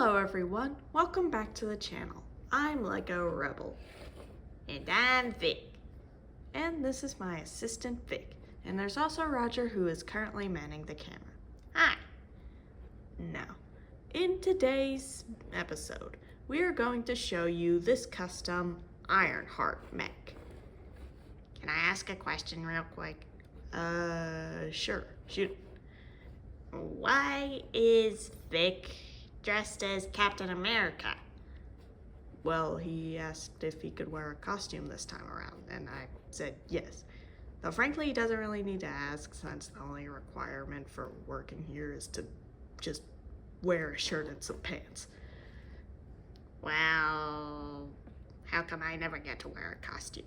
Hello everyone, welcome back to the channel. I'm Lego Rebel. And I'm Vic. And this is my assistant Vic. And there's also Roger, who is currently manning the camera. Hi. Now, in today's episode, we are going to show you this custom Ironheart mech. Can I ask a question real quick? Sure, shoot. Why is Vic dressed as Captain America? Well, he asked if he could wear a costume this time around, and I said yes. Though frankly, he doesn't really need to ask, since the only requirement for working here is to just wear a shirt and some pants. Well, how come I never get to wear a costume?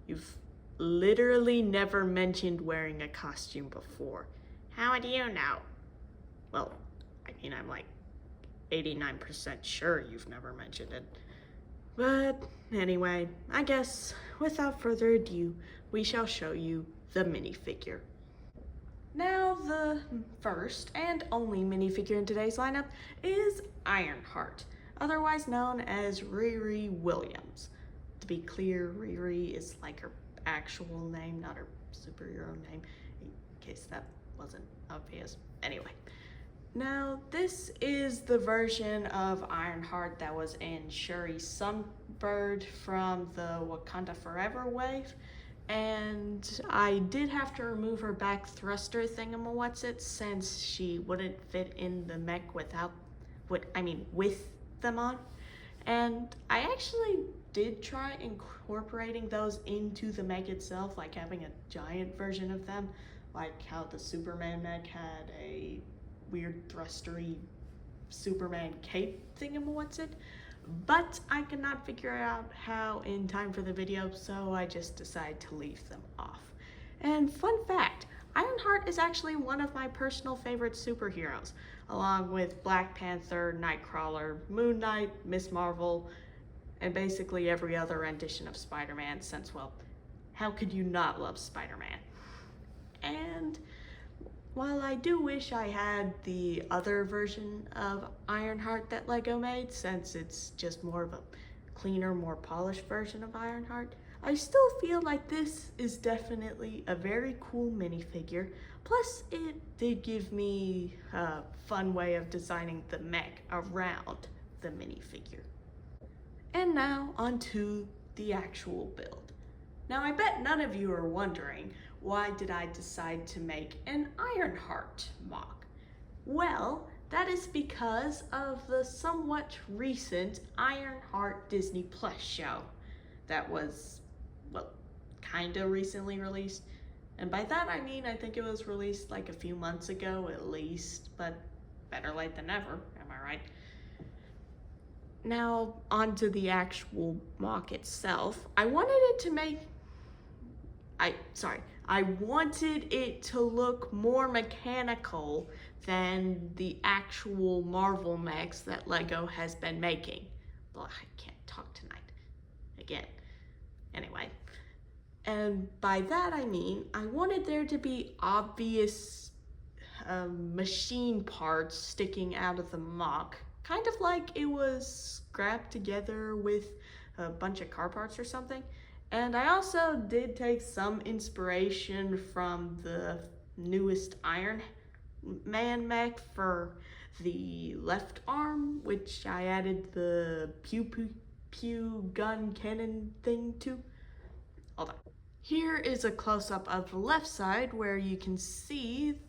You've literally never mentioned wearing a costume before. How do you know? Well, I mean, I'm like 89% sure you've never mentioned it. But anyway, I guess without further ado, we shall show you the minifigure. Now, the first and only minifigure in today's lineup is Ironheart, otherwise known as Riri Williams. To be clear, Riri is like her actual name, not her superhero name, in case that wasn't obvious. Anyway. Now, this is the version of Ironheart that was in Shuri Sunbird from the Wakanda Forever wave, and I did have to remove her back thruster thingamawhatsit since she wouldn't fit in the mech with them on. And I actually did try incorporating those into the mech itself, like having a giant version of them, like how the Superman mech had a weird thrustery Superman cape thingamawhatsit, but I could not figure out how in time for the video, so I just decided to leave them off. And fun fact, Ironheart is actually one of my personal favorite superheroes, along with Black Panther, Nightcrawler, Moon Knight, Miss Marvel, and basically every other rendition of Spider-Man, since, well, how could you not love Spider-Man? And while I do wish I had the other version of Ironheart that Lego made, since it's just more of a cleaner, more polished version of Ironheart, I still feel like this is definitely a very cool minifigure. Plus, it did give me a fun way of designing the mech around the minifigure. And now, onto the actual build. Now, I bet none of you are wondering, why did I decide to make an Ironheart MOC? Well, that is because of the somewhat recent Ironheart Disney Plus show that was, well, kinda recently released. And by that I mean, I think it was released like a few months ago at least, but better late than never, am I right? Now, onto the actual MOC itself. I wanted it to look more mechanical than the actual Marvel mechs that Lego has been making. Well, I can't talk tonight. Again. Anyway. And by that I mean, I wanted there to be obvious machine parts sticking out of the MOC. Kind of like it was scrapped together with a bunch of car parts or something. And I also did take some inspiration from the newest Iron Man mech for the left arm, which I added the pew gun cannon thing to. Hold on. Here is a close-up of the left side where you can see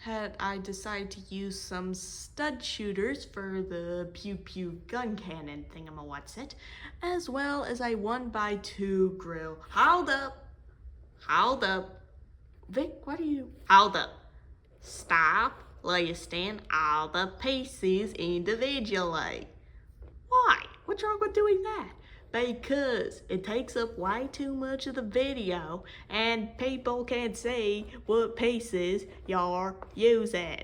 that I decided to use some stud shooters for the pew gun cannon thingamawhatsit, as well as a 1x2 grill. Hold up. Vic, what are you? Hold up. Stop listing all the pieces individually. Why? What's wrong with doing that? Because it takes up way too much of the video and people can see what pieces you're using.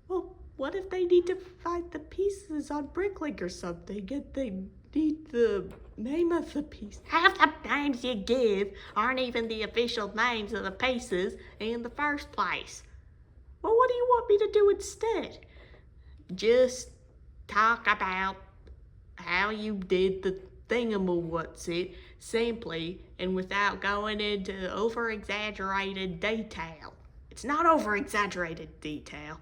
Well, what if they need to find the pieces on Bricklink or something and they need the name of the piece? Half the names you give aren't even the official names of the pieces in the first place. Well, what do you want me to do instead? Just talk about how you did the thingamawhatsit simply and without going into over-exaggerated detail. It's not over-exaggerated detail.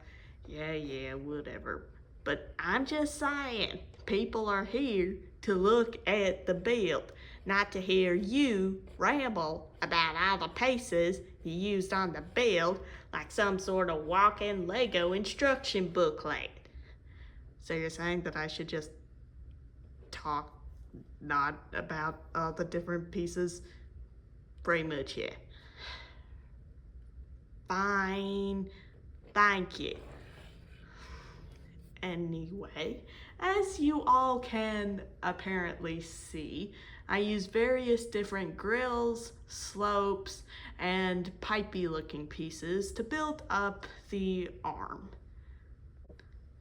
Yeah, whatever. But I'm just saying, people are here to look at the build, not to hear you ramble about all the pieces you used on the build like some sort of walk-in Lego instruction booklet. So you're saying that I should just talk not about all the different pieces? Pretty much, yeah. Fine. Thank you. Anyway, as you all can apparently see, I use various different grills, slopes, and pipey looking pieces to build up the arm.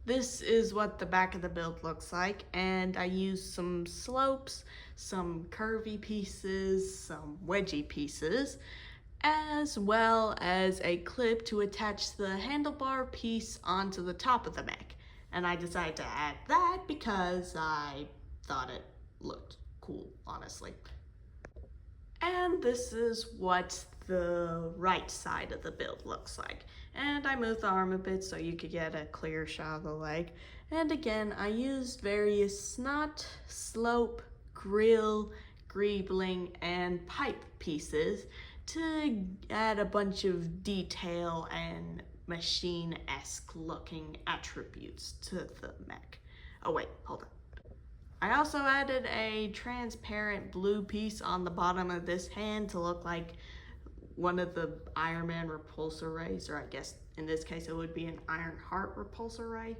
This is what the back of the build looks like, and I used some slopes, some curvy pieces, some wedgy pieces, as well as a clip to attach the handlebar piece onto the top of the mech. And I decided to add that because I thought it looked cool, honestly. And this is what the right side of the build looks like. And I moved the arm a bit so you could get a clear shot of the leg. And again, I used various snot, slope, grill, greebling, and pipe pieces to add a bunch of detail and machine-esque looking attributes to the mech. Oh wait, hold on. I also added a transparent blue piece on the bottom of this hand to look like one of the Iron Man repulsor rays, or I guess in this case it would be an Ironheart repulsor ray.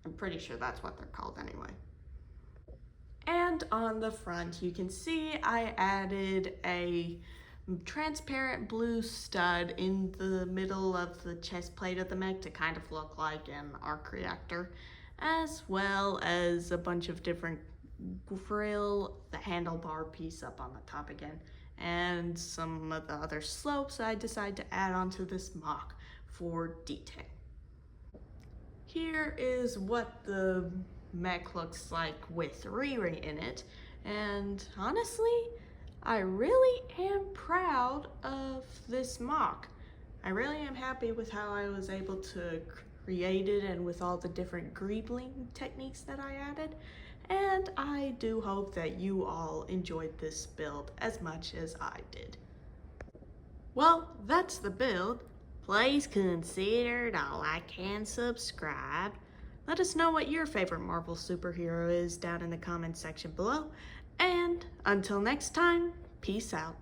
I'm pretty sure that's what they're called anyway. And on the front you can see I added a transparent blue stud in the middle of the chest plate of the mech to kind of look like an arc reactor, as well as a bunch of different grill, the handlebar piece up on the top again, and some of the other slopes I decided to add onto this MOC for detail. Here is what the mech looks like with Riri in it, and honestly, I really am proud of this MOC. I really am happy with how I was able to create it and with all the different greebling techniques that I added. And I do hope that you all enjoyed this build as much as I did. Well, that's the build. Please consider to like and subscribe. Let us know what your favorite Marvel superhero is down in the comments section below. And until next time, peace out.